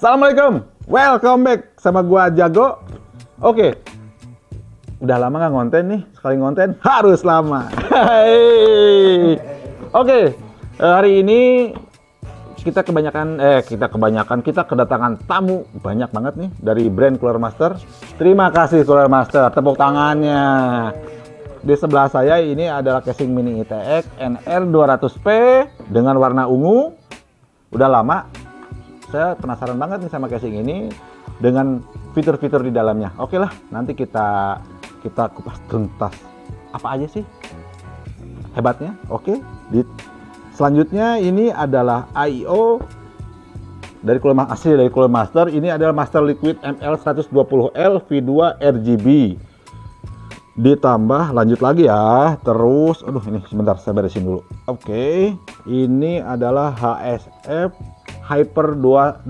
Assalamualaikum, welcome back sama gua Jago. Oke, udah lama nggak ngonten nih, sekali ngonten harus lama. Oke, hari ini kita kedatangan tamu banyak banget nih dari brand Cooler Master. Terima kasih Cooler Master, tepuk tangannya. Di sebelah saya ini adalah casing mini ITX NR200P dengan warna ungu. Udah lama. Saya penasaran banget nih sama casing ini dengan fitur-fitur di dalamnya. Oke lah, nanti kita kupas tuntas. Apa aja sih hebatnya? Oke. Selanjutnya ini adalah AIO dari Cooler Master. Ini adalah Master Liquid ML120L V2 RGB. Ditambah lanjut lagi ya. Terus, ini sebentar saya beresin dulu. Oke. Ini adalah HSF Hyper 212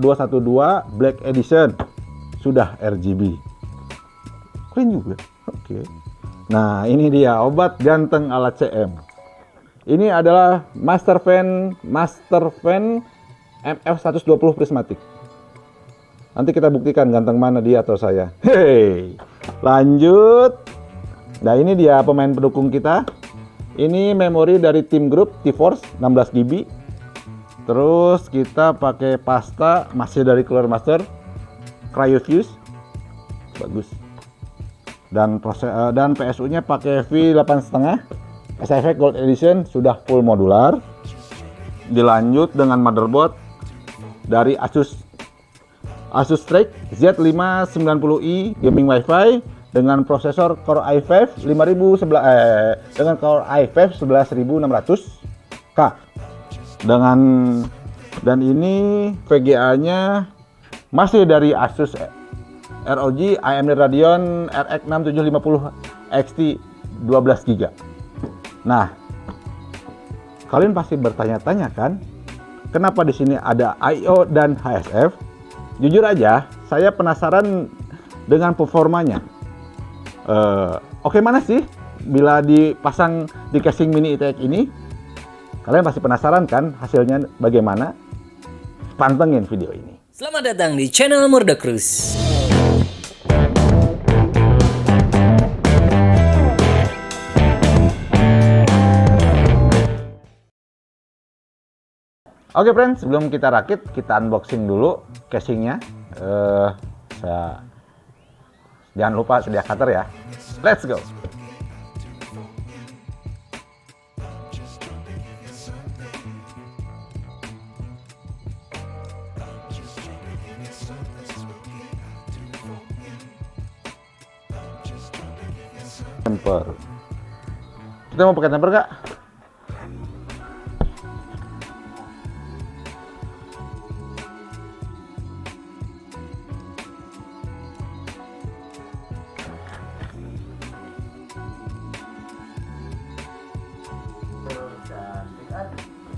Black Edition, sudah RGB, keren juga. Oke. Nah, ini dia obat ganteng ala CM. Ini adalah Master Fan MF120 Prismatic. Nanti kita buktikan ganteng mana dia atau saya. Hey, lanjut. Nah, ini dia pemain pendukung kita. Ini memori dari Team Group T-Force 16 GB. Terus kita pakai pasta masih dari Cooler Master Cryofuse, bagus. Dan PSU-nya pakai V8,5 SFX Gold Edition, sudah full modular. Dilanjut dengan motherboard dari Asus Strix Z590i Gaming Wi-Fi dengan prosesor Core i5 dengan Core i5 11600K. Dan ini VGA-nya masih dari Asus ROG AMD Radeon RX 6750 XT 12 GB. Nah, kalian pasti bertanya-tanya kan, kenapa di sini ada AIO dan HSF? Jujur aja, saya penasaran dengan performanya. Oke, mana sih bila dipasang di casing mini ITX ini? Kalian pasti penasaran kan hasilnya bagaimana? Pantengin video ini. Selamat datang di channel Murda Cruz. Oke friends, sebelum kita rakit, kita unboxing dulu casingnya. Jangan lupa sedia cutter ya. Let's go. Temper. Kita mau pakai temper nggak?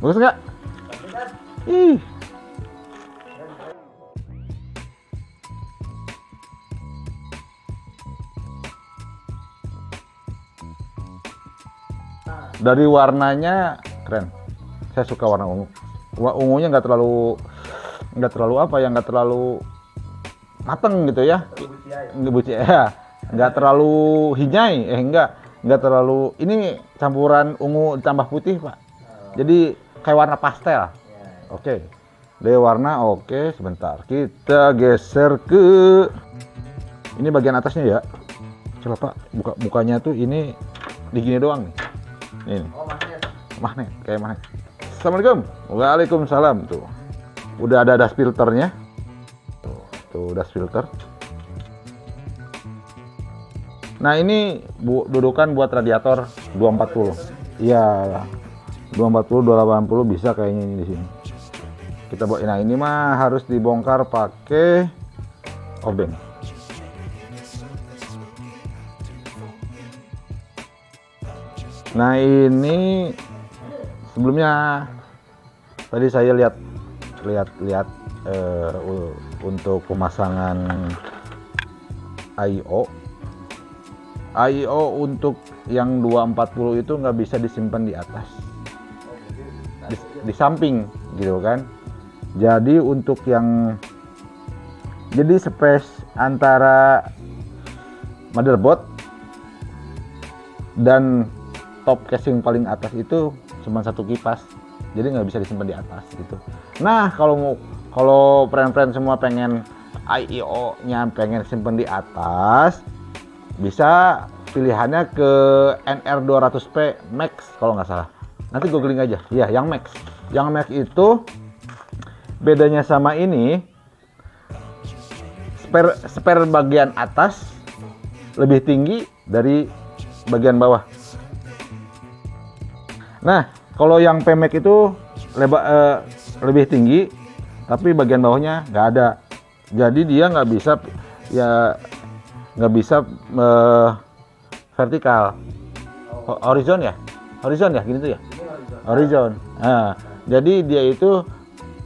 Bagus nggak? Ih. Dari warnanya keren. Saya suka warna ungu. Ungunya nggak terlalu mateng gitu ya. Nggak terlalu hijau, nggak terlalu. Ini campuran ungu ditambah putih, Pak. Jadi kayak warna pastel. Oke. Dari warna oke, sebentar. Kita geser ke ini bagian atasnya ya. Coba Pak, buka mukanya tuh ini digini doang nih. Ini. Magnet, kayak magnet. Assalamualaikum. Waalaikumsalam tuh. Udah ada dust filternya. Tuh dust filter. Nah, ini dudukan buat radiator 240. Iya. 240 280 bisa kayaknya ini di sini. Kita bawa. Nah, ini mah harus dibongkar pakai obeng. Nah, ini sebelumnya tadi saya lihat untuk pemasangan AIO untuk yang 240 itu nggak bisa disimpan di atas, di samping gitu kan. Jadi untuk yang Jadi space antara motherboard dan top casing paling atas itu cuma satu kipas, jadi nggak bisa disimpan di atas gitu. Nah, kalau friend-friend semua pengen IO-nya pengen simpan di atas, bisa pilihannya ke NR200P Max kalau nggak salah. Nanti googling aja. Iya, yang Max. Yang Max itu bedanya sama ini, spare bagian atas lebih tinggi dari bagian bawah. Nah, kalau yang PMax itu lebih tinggi, tapi bagian bawahnya nggak ada. Jadi dia nggak bisa vertikal, horizon ya, gini tuh ya, horizon. Nah, jadi dia itu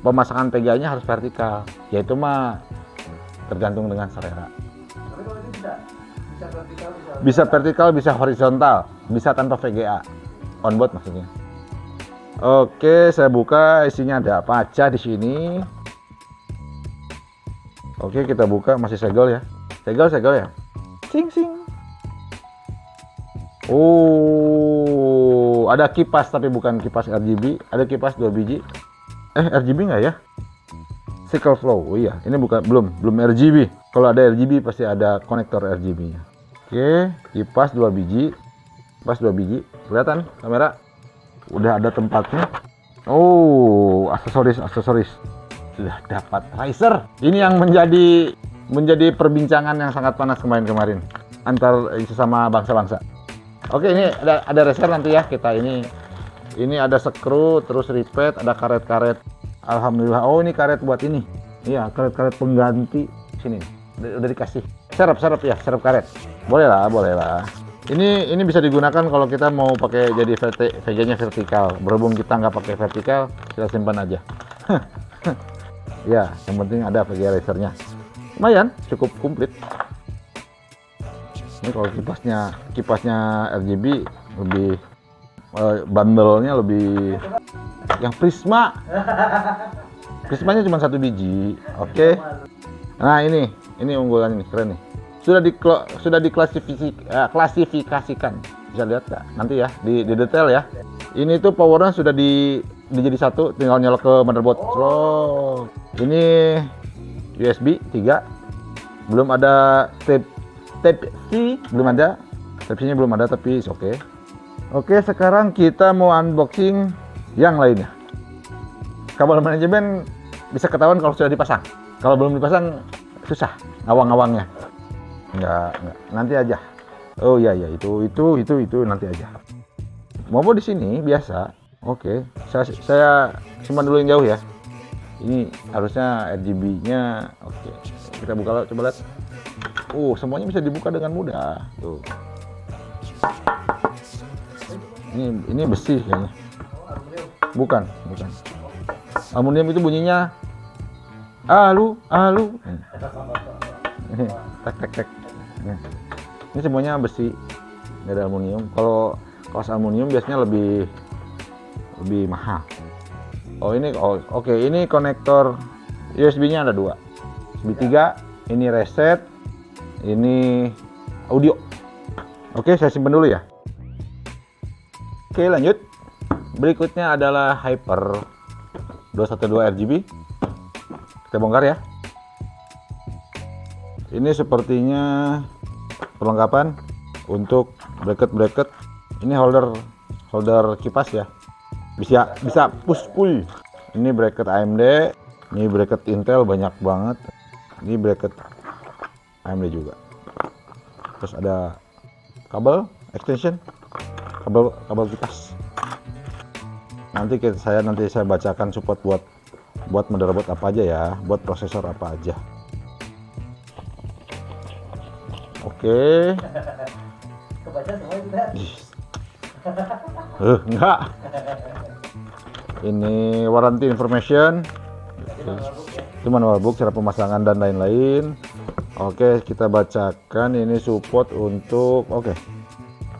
pemasangan PGA-nya harus vertikal, yaitu mah tergantung dengan selera. Bisa vertikal, bisa horizontal, bisa tanpa VGA, onboard maksudnya. Oke, saya buka, isinya ada apa aja di sini. Oke, kita buka, masih segel ya, segel ya, sing. Oh, ada kipas tapi bukan kipas RGB, ada kipas 2 biji. RGB nggak ya? Cycle flow, oh iya, ini belum RGB. Kalau ada RGB pasti ada konektor RGB-nya. Oke, kipas 2 biji, kelihatan kamera? Udah ada tempatnya. Oh, aksesoris. Sudah dapat riser. Ini yang menjadi perbincangan yang sangat panas kemarin antar sesama bangsa-bangsa. Oke, ini ada riser nanti ya kita ini ada skru, terus ripet, ada karet-karet. Alhamdulillah. Oh, ini karet buat ini. Iya, karet-karet pengganti sini. Udah dikasih. Serep karet. Boleh lah. Ini bisa digunakan kalau kita mau pakai jadi VG-nya vertikal. Berhubung kita nggak pakai vertikal, kita simpan aja. Ya, yang penting ada VG racernya. Lumayan, cukup komplit. Ini kalau kipasnya RGB lebih bundle-nya lebih yang Prisma. Prismanya cuma 1 biji. Oke. Nah, ini unggulan ini, keren nih. Sudah diklasifikasikan. Bisa lihat nggak? Nanti ya di detail ya. Ini tuh powernya sudah dijadi satu, tinggal nyolok ke motherboard. Oh. Ini USB 3. Belum ada Type-C, belum ada. Type-C-nya belum ada tapi oke. Oke, sekarang kita mau unboxing yang lainnya. Kabel manajemen bisa ketahuan kalau sudah dipasang. Kalau belum dipasang susah ngawang-ngawangnya. Enggak, nanti aja. Oh iya, itu nanti aja. Mau di sini biasa. Oke, saya simpan dulu yang jauh ya. Ini harusnya RGB-nya. Oke, kita buka, coba lihat. Semuanya bisa dibuka dengan mudah. Tuh. Ini besi kayaknya. Bukan. Aluminium itu bunyinya alu. Tek. Ini semuanya besi, nggak ada aluminium. Kalau kaos aluminium biasanya lebih mahal. Oke, ini konektor USB-nya ada 2. USB 3, ini reset, ini audio. Oke, saya simpan dulu ya. Oke, lanjut. Berikutnya adalah Hyper 212 RGB. Kita bongkar ya. Ini sepertinya perlengkapan untuk bracket. Ini holder kipas ya. Bisa push pull. Ini bracket AMD, ini bracket Intel banyak banget. Ini bracket AMD juga. Terus ada kabel extension, kabel kipas. Nanti saya bacakan support buat motherboard apa aja ya, buat prosesor apa aja. Oke. Kebaca semua itu kan? Enggak. Ini warranty information. Itu manual book, cara pemasangan dan lain-lain. Oke, kita bacakan. Ini support untuk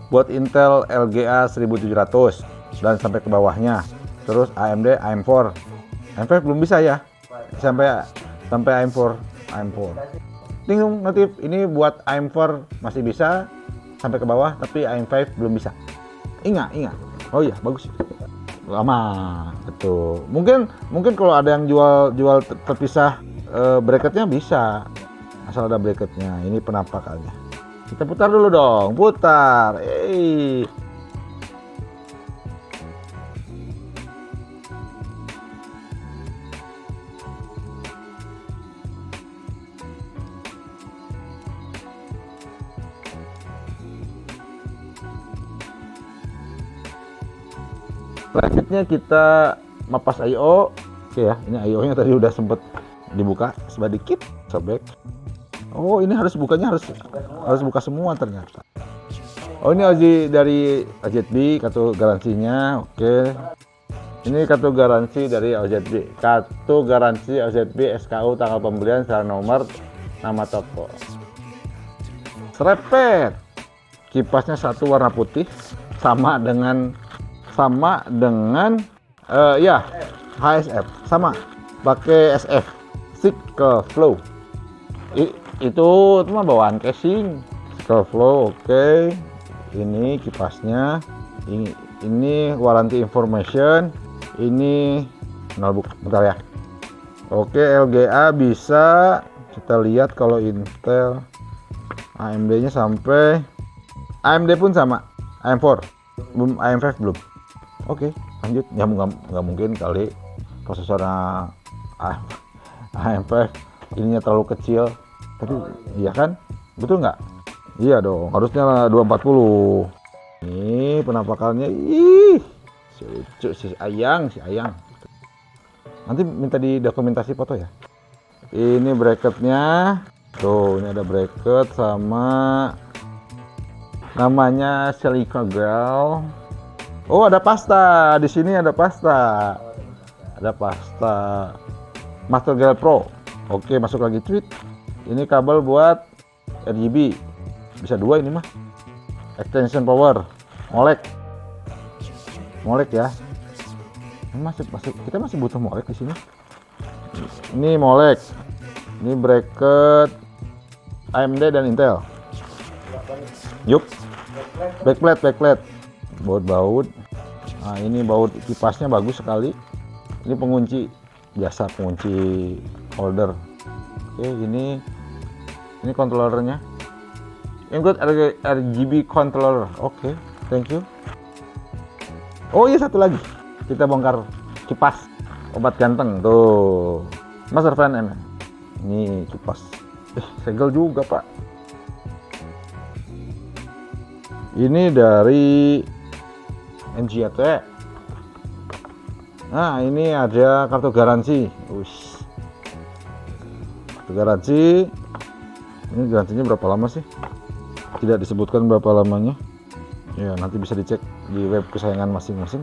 buat Intel LGA 1700 dan sampai ke bawahnya. Terus AMD AM4 belum bisa ya. Sampai AM4. AM4. Ting notif, ini buat AM4 masih bisa sampai ke bawah, tapi AM5 belum bisa. Ingat. Oh iya, bagus. Lama, betul. Mungkin kalau ada yang jual terpisah bracketnya bisa, asal ada bracketnya. Ini penampakannya. Kita putar dulu dong, putar. Selanjutnya kita mapas I/O. Oke ya, ini I/O-nya tadi udah sempet dibuka sedikit, sobek. Oh, ini bukanya harus buka semua ternyata. Oh, ini dari OZB, kartu garansinya. Oke. Ini kartu garansi dari OZB. Kartu garansi OZB SKU, tanggal pembelian, serial nomor, nama toko. Serepet. Kipasnya satu warna putih, sama dengan ya HSF, sama pakai SF Cycle Flow. Itu mah bawaan casing Cycle Flow. Oke. Ini kipasnya, ini warranty information, ini notebook, bentar ya. Oke, LGA bisa kita lihat. Kalau Intel, AMD nya sampai, AMD pun sama, AM4 belum, AM5 belum. Oke, lanjut. Ya nggak mungkin kali prosesornya AM5 ininya terlalu kecil. Tapi iya kan? Betul nggak? Iya dong, harusnya 240. Ini penampakannya, si lucu, si ayang. Nanti minta di dokumentasi foto ya. Ini bracketnya. Tuh, ini ada bracket sama namanya Silica Gel. Oh, ada pasta. Di sini ada pasta. Master Gel Pro. Oke, masuk lagi tweet. Ini kabel buat RGB. Bisa 2 ini mah. Extension power. Molek ya. Kita masih butuh molek di sini. Ini molek. Ini bracket AMD dan Intel. Yup. Backplate. Baut. Nah, ini baut kipasnya bagus sekali. Ini pengunci biasa, pengunci holder. Oke, ini controllernya. Include RGB controller. Oke, thank you. Oh iya, satu lagi. Kita bongkar kipas obat ganteng tuh. Master fan M. Ini kipas. Segel juga, Pak. Ini dari NGT. Nah, ini ada kartu garansi. Kartu garansi. Ini garansinya berapa lama sih? Tidak disebutkan berapa lamanya. Ya, nanti bisa dicek di web kesayangan masing-masing.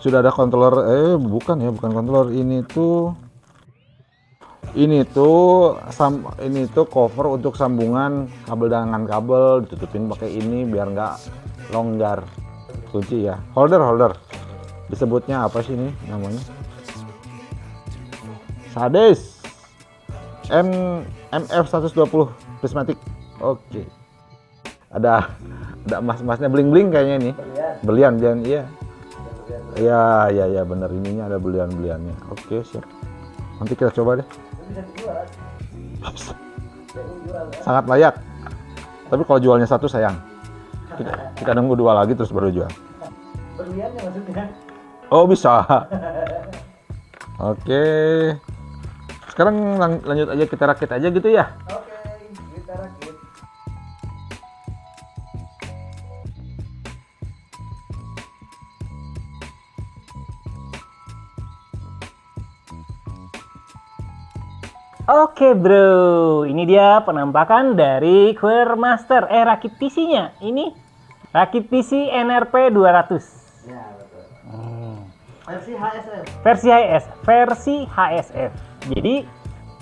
Sudah ada controller, bukan controller. Ini tuh cover untuk sambungan kabel dengan kabel, ditutupin pakai ini biar nggak longgar. Kunci ya, holder. Disebutnya apa sih ini namanya? Sades MF120 prismatic. Oke. Ada emas-emasnya, bling-bling kayaknya ini. Berlian, iya. Iya, bener, ininya ada belian-beliannya. Oke, siap. Nanti kita coba deh. Sangat layak. Tapi kalau jualnya satu sayang. Kita nunggu 2 lagi terus baru jual. Berliannya maksudnya. Oh, bisa. Oke. Sekarang lanjut aja, kita rakit aja gitu ya. Oke, kita rakit. Oke bro, ini dia penampakan dari Quermaster, rakit PC-nya. Ini rakit PC NRP 200. Ya, betul. Versi HSF. Jadi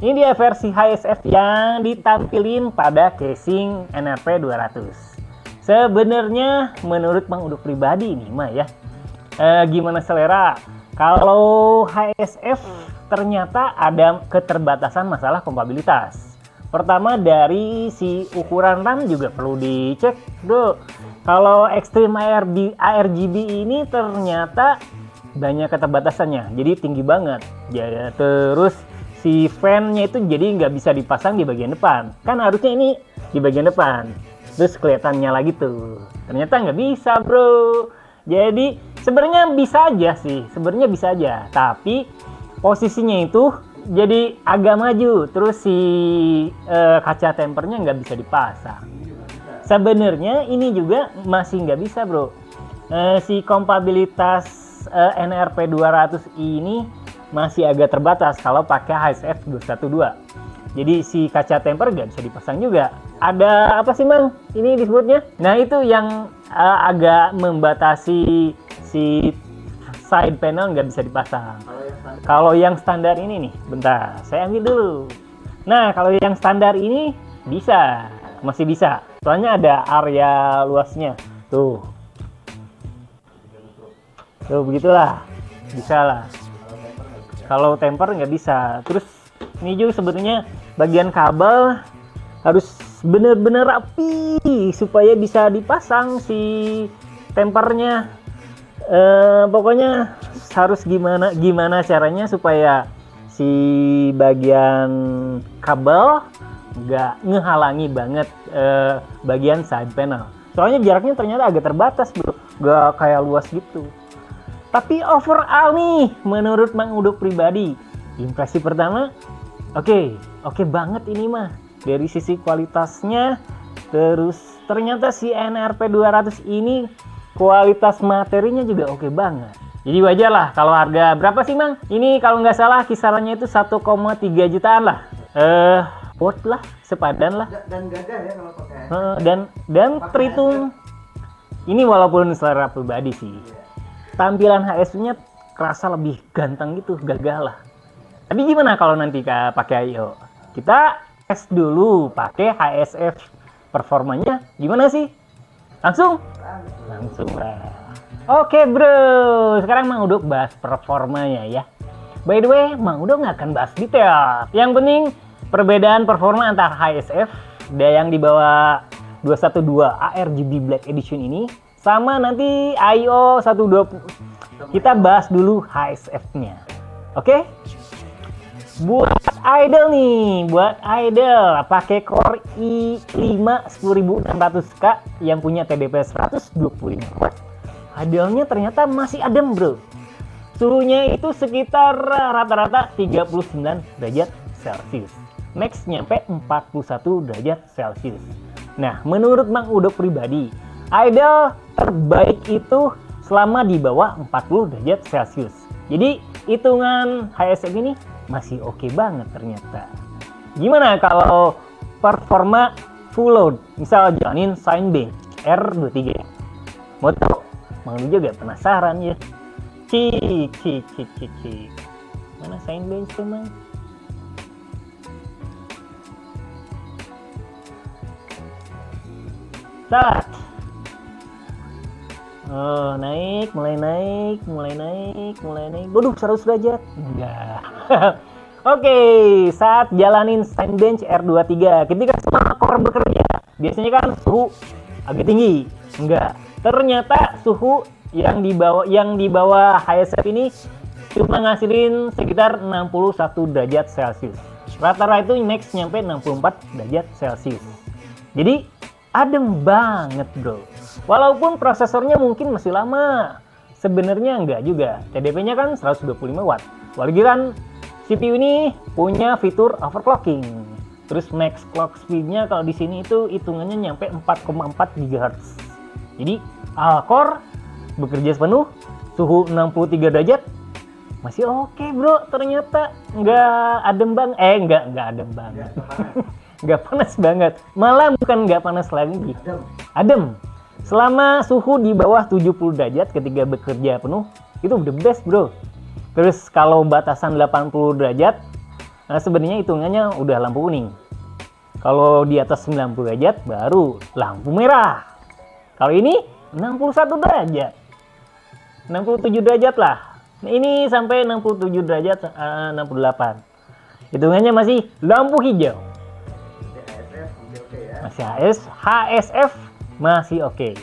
ini dia versi HSF yang ditampilin pada casing NRP 200. Sebenarnya menurut Bang Uduk pribadi ini mah ya, gimana selera? Kalau HSF ternyata ada keterbatasan masalah kompatibilitas. Pertama dari si ukuran RAM juga perlu dicek, bro. Kalau Extreme ARGB ini ternyata banyak keterbatasannya, jadi tinggi banget. Ya, terus si fan-nya itu jadi nggak bisa dipasang di bagian depan. Kan harusnya ini di bagian depan. Terus kelihatan nyala gitu. Ternyata nggak bisa, bro. Jadi sebenarnya bisa aja sih, sebenarnya bisa aja. Tapi posisinya itu jadi agak maju. Terus si kaca tempernya nggak bisa dipasang. Sebenarnya ini juga masih nggak bisa, bro. Si kompatibilitas NRP 200 ini masih agak terbatas kalau pakai HSF 212. Jadi si kaca temper nggak bisa dipasang juga. Ada apa sih, Mang? Ini disebutnya. Nah, itu yang agak membatasi si side panel nggak bisa dipasang. Kalau yang standar ini nih, bentar, saya ambil dulu. Nah, kalau yang standar ini bisa, masih bisa. Soalnya ada area luasnya. Tuh. Tuh, begitulah. Bisa lah. Kalau temper nggak bisa. Terus ini juga sebetulnya bagian kabel harus bener-bener rapi supaya bisa dipasang si tempernya. Pokoknya harus gimana caranya supaya si bagian kabel nggak ngehalangi banget bagian side panel. Soalnya jaraknya ternyata agak terbatas, bro, nggak kayak luas gitu. Tapi overall nih, menurut Mang Udo pribadi, impresi pertama, oke banget ini mah. Dari sisi kualitasnya, terus ternyata si NRP 200 ini kualitas materinya juga oke banget. Jadi wajar lah kalau harga berapa sih, Mang? Ini kalau nggak salah kisarannya itu 1,3 jutaan lah. Worth lah, sepadan lah. Dan gagah ya kalau pakai. Dan terhitung ini walaupun selera pribadi sih. Tampilan HSF-nya kerasa lebih ganteng gitu, gagah lah. Tapi gimana kalau nanti pakai IO? Kita tes dulu pakai HSF, performanya gimana sih? Langsung lah. Oke, bro, sekarang Mang Udo bahas performanya ya. By the way, Mang Udo nggak akan bahas detail. Yang penting perbedaan performa antara HSF dan yang di bawah 212 ARGB Black Edition ini sama nanti IO 120. Kita bahas dulu HSF-nya. Oke? Buat idle nih, pakai Core i5 10600K yang punya TDP 125 watt. Idle-nya ternyata masih adem, bro. Suhunya itu sekitar rata-rata 39 derajat Celcius. Max nyampe 41 derajat Celcius. Nah, menurut Mang Udo pribadi, idle terbaik itu selama di bawah 40 derajat Celcius. Jadi, hitungan HSF ini masih oke banget ternyata. Gimana kalau performa full load? Misal jalanin Cinebench R23. Mau tahu? Mang Udo juga penasaran ya. Cik. Mana Cinebench tuh, Mang? Start. Oh, mulai naik. Waduh, 100 derajat. Enggak. Oke, saat jalanin Cinebench R23, ketika semua core bekerja, biasanya kan suhu agak tinggi. Enggak. Ternyata suhu yang di bawah HSF ini cuma ngasilin sekitar 61 derajat Celcius. Rata-rata itu max nyampe 64 derajat Celcius. Jadi adem banget, bro. Walaupun prosesornya mungkin masih lama, sebenarnya enggak juga. TDP-nya kan 125 watt. Apalagi kan CPU ini punya fitur overclocking. Terus max clock speed-nya kalau di sini itu hitungannya nyampe 4,4 GHz. Jadi core bekerja sepenuh, suhu 63 derajat, masih oke, bro. Ternyata nggak adem banget. Nggak adem banget. Nggak panas banget. Malah bukan nggak panas lagi. Adem. Selama suhu di bawah 70 derajat ketika bekerja penuh, itu the best, bro. Terus kalau batasan 80 derajat, nah sebenarnya hitungannya udah lampu kuning. Kalau di atas 90 derajat, baru lampu merah. Kalau ini 61 derajat. 67 derajat lah. Nah, ini sampai 67 derajat 68. Hitungannya masih lampu hijau. Masih HSF masih oke.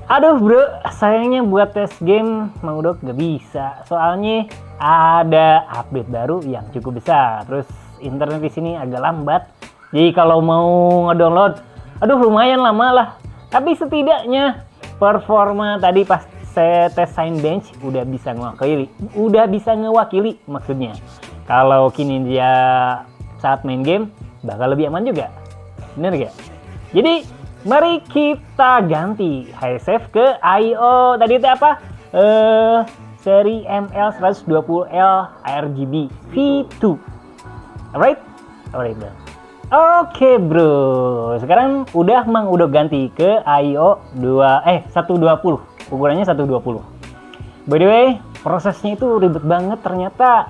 Aduh bro, sayangnya buat tes game Mang Udo gak bisa. Soalnya ada update baru yang cukup besar. Terus internet di sini agak lambat. Jadi kalau mau ngedownload, aduh lumayan lama lah. Tapi setidaknya performa tadi pas saya tes Cinebench udah bisa ngewakili maksudnya. Kalau kini dia saat main game bakal lebih aman juga. Bener gak? Jadi mari kita ganti HSF ke IO tadi itu apa? Seri ML120L RGB V2. Alright? Alright bro. Oke bro, sekarang udah Mang Udo ganti ke IO 120. Ukurannya 120. By the way, prosesnya itu ribet banget ternyata.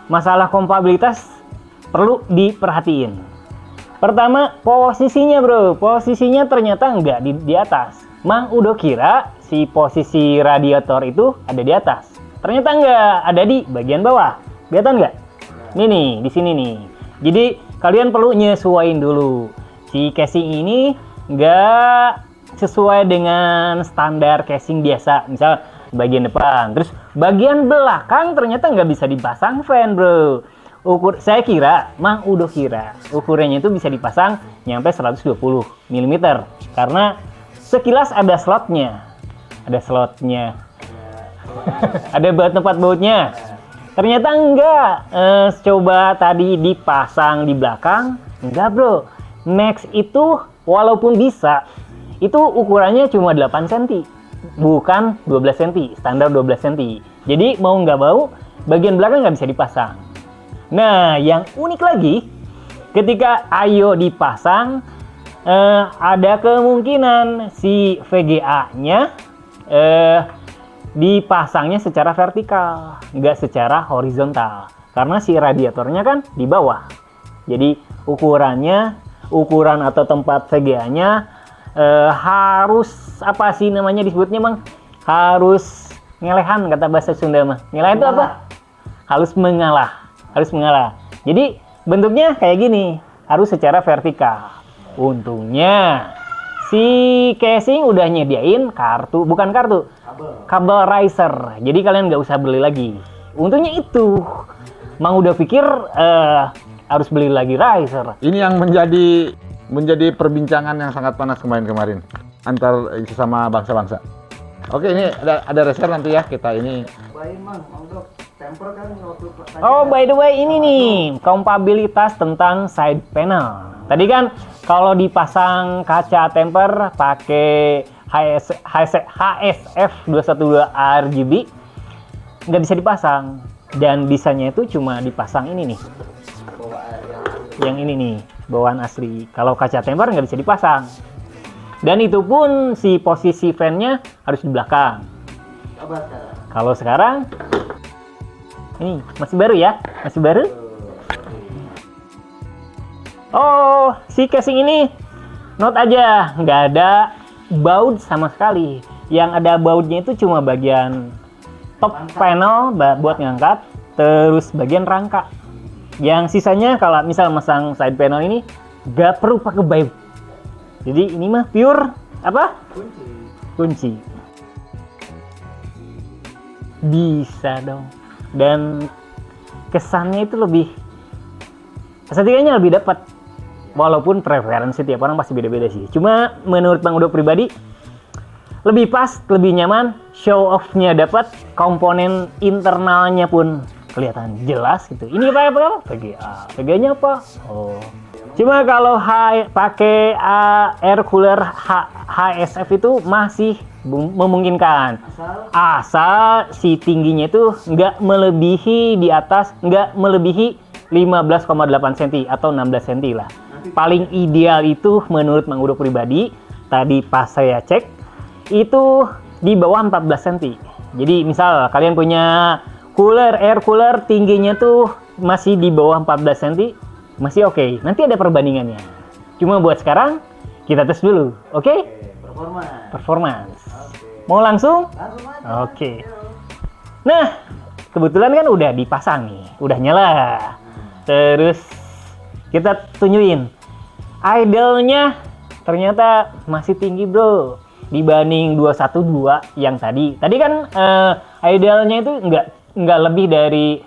Masalah kompatibilitas perlu diperhatiin. Pertama, posisinya bro. Posisinya ternyata enggak di atas. Mang Udo kira si posisi radiator itu ada di atas. Ternyata enggak, ada di bagian bawah. Kelihatan nggak? Ini nih, di sini nih. Jadi kalian perlu nyesuaiin dulu. Si casing ini enggak sesuai dengan standar casing biasa. Misal bagian depan, terus bagian belakang ternyata nggak bisa dipasang fan bro. Saya kira, Mang Udo kira ukurannya itu bisa dipasang nyampe 120 mm karena sekilas ada slotnya. Ada tempat bautnya. Ternyata enggak. Coba tadi dipasang di belakang, enggak bro. Max itu walaupun bisa, itu ukurannya cuma 8 cm, bukan 12 cm, standar 12 cm. Jadi mau nggak mau, bagian belakang nggak bisa dipasang. Nah, yang unik lagi, ketika IO dipasang, ada kemungkinan si VGA-nya dipasangnya secara vertikal, nggak secara horizontal. Karena si radiatornya kan di bawah. Jadi ukuran atau tempat VGA-nya harus, apa sih namanya disebutnya Mang? Harus ngelehan, kata bahasa Sunda mah. Ngelehan itu apa? Harus mengalah. Jadi bentuknya kayak gini, harus secara vertikal. Untungnya si casing udah nyediain kabel riser. Jadi kalian nggak usah beli lagi. Untungnya itu. Mang udah pikir harus beli lagi riser. Ini yang menjadi perbincangan yang sangat panas kemarin antar sesama bangsa-bangsa. Oke, ini ada riser nanti ya kita ini. Oh, by the way, ini nih kompatibilitas tentang side panel. Tadi kan kalau dipasang kaca temper pakai HSF 212 RGB nggak bisa dipasang, dan bisanya itu cuma dipasang ini nih, yang ini nih bawaan asli. Kalau kaca temper nggak bisa dipasang, dan itu pun si posisi fan-nya harus di belakang. Kalau sekarang ini masih baru ya, masih baru. Oh, si casing ini note aja, nggak ada baut sama sekali. Yang ada bautnya itu cuma bagian top panel buat ngangkat, terus bagian rangka. Yang sisanya kalau misal masang side panel ini nggak perlu pakai baut. Jadi ini mah pure apa? Kunci. Bisa dong. Dan kesannya itu lebih, estetikanya lebih dapat. Walaupun preferensi tiap orang pasti beda-beda sih. Cuma menurut Mang Udo pribadi lebih pas, lebih nyaman, show off-nya dapat, komponen internalnya pun kelihatan jelas gitu. Ini apa? VGA. VGA-nya apa? Oh. Cuma kalau pakai air cooler HSF itu masih memungkinkan. Asal si tingginya itu nggak melebihi di atas, nggak melebihi 15,8 cm atau 16 cm lah. Paling ideal itu menurut Mang Udo pribadi, tadi pas saya cek, itu di bawah 14 cm. Jadi misal kalian punya air cooler tingginya tuh masih di bawah 14 cm, masih oke. Nanti ada perbandingannya. Cuma buat sekarang, kita tes dulu, oke? Performance. Mau langsung? Oke. Nah, kebetulan kan udah dipasang nih, udah nyala. Terus kita tunjukin, idle-nya ternyata masih tinggi bro, dibanding 212 yang tadi. Tadi kan idle-nya itu nggak lebih dari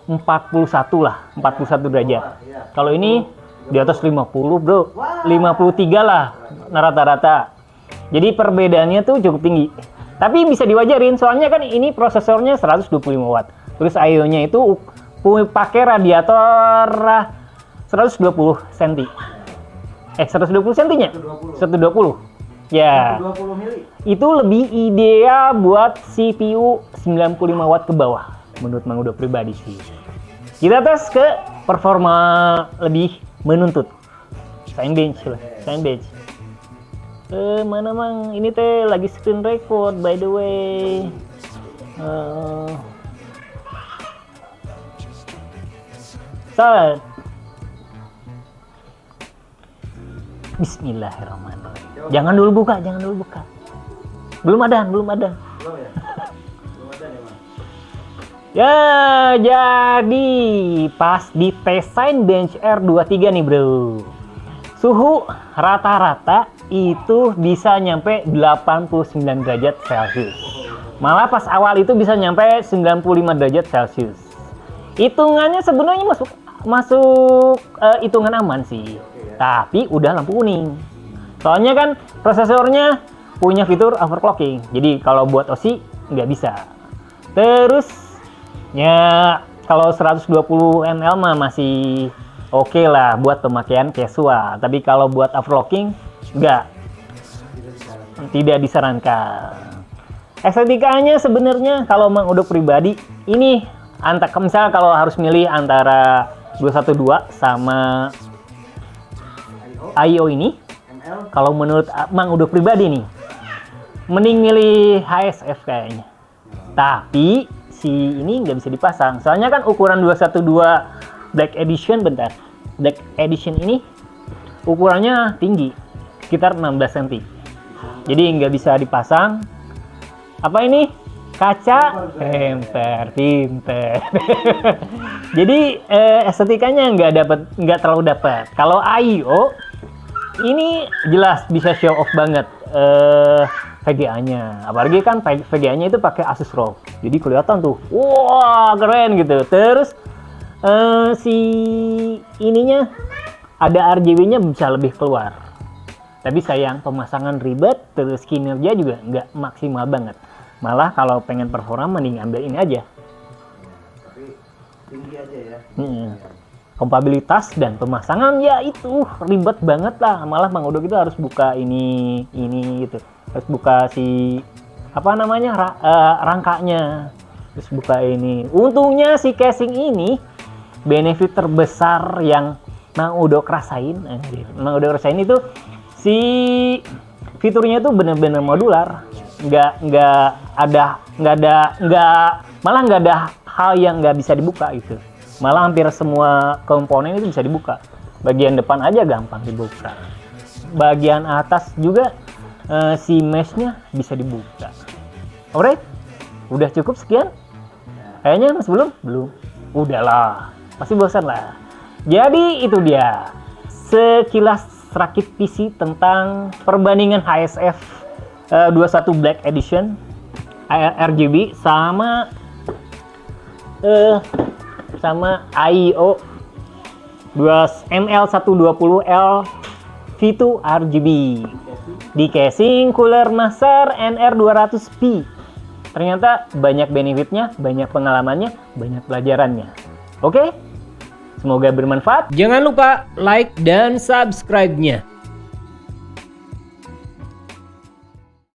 41 lah, 41 derajat. Kalau ini di atas 50 bro, 53 lah rata-rata. Jadi perbedaannya tuh cukup tinggi. Tapi bisa diwajarin, soalnya kan ini prosesornya 125 watt. Terus I/O-nya itu pakai radiator 120 cm. 120 cm-nya? 120. Ya. 20 mili. Itu lebih ideal buat CPU 95 watt ke bawah. Menurut Mang Udo pribadi sih. Kita tes ke performa lebih menuntut. Cinebench lah, Cinebench. Mana Mang? Ini teh lagi screen record by the way. Start. Bismillahirrahmanirrahim. Jangan dulu buka. Belum ada. Belum ya? Belum ada nih, Mang. Ya, jadi pas di Cinebench R23 nih bro, suhu rata-rata itu bisa nyampe 89 derajat Celcius. Malah pas awal itu bisa nyampe 95 derajat Celcius. Hitungannya sebenarnya masuk hitungan aman sih. Tapi udah lampu kuning. Soalnya kan prosesornya punya fitur overclocking. Jadi kalau buat OSI nggak bisa. Terus ya kalau 120 ml mah masih oke lah buat pemakaian casual. Tapi kalau buat overclocking tidak disarankan. Estetikanya sebenarnya kalau Mang Udo pribadi ini misalnya kalau harus milih antara 212 sama I/O ini, kalau menurut Mang Udo pribadi nih, mending milih HSF kayaknya. Tapi si ini nggak bisa dipasang. Soalnya kan ukuran 212 Black Edition Black Edition ini ukurannya tinggi, sekitar 16 cm. Jadi nggak bisa dipasang. Apa ini? Kaca pinter. Jadi estetikanya nggak terlalu dapat. Kalau I/O ini jelas bisa show off banget VGA-nya. Apalagi kan VGA-nya itu pakai Asus ROG. Jadi kelihatan tuh, wah keren gitu. Terus si ininya ada RGB-nya bisa lebih keluar. Tapi sayang pemasangan ribet, terus kinerja juga nggak maksimal banget. Malah kalau pengen performa mending ambil ini aja. Tapi tinggi aja ya. Kompatibilitas dan pemasangan ya itu ribet banget lah. Malah Mang Udo kita harus buka ini gitu. Harus buka si apa namanya rangkanya. Terus buka ini. Untungnya si casing ini benefit terbesar yang Mang Udo rasain. Mang Udo rasain itu si fiturnya itu bener-bener modular. Malah nggak ada hal yang nggak bisa dibuka gitu. Malah hampir semua komponen itu bisa dibuka. Bagian depan aja gampang dibuka. Bagian atas juga si mesh-nya bisa dibuka. Alright, udah cukup sekian? Kayaknya masih belum? Udahlah, pasti bosan lah. Jadi itu dia sekilas rakit PC tentang perbandingan HSF 21 Black Edition RGB sama I/O ML120L V2 RGB di casing Cooler Master NR200P. Ternyata banyak benefitnya, banyak pengalamannya, banyak pelajarannya. Oke? Semoga bermanfaat. Jangan lupa like dan subscribe-nya.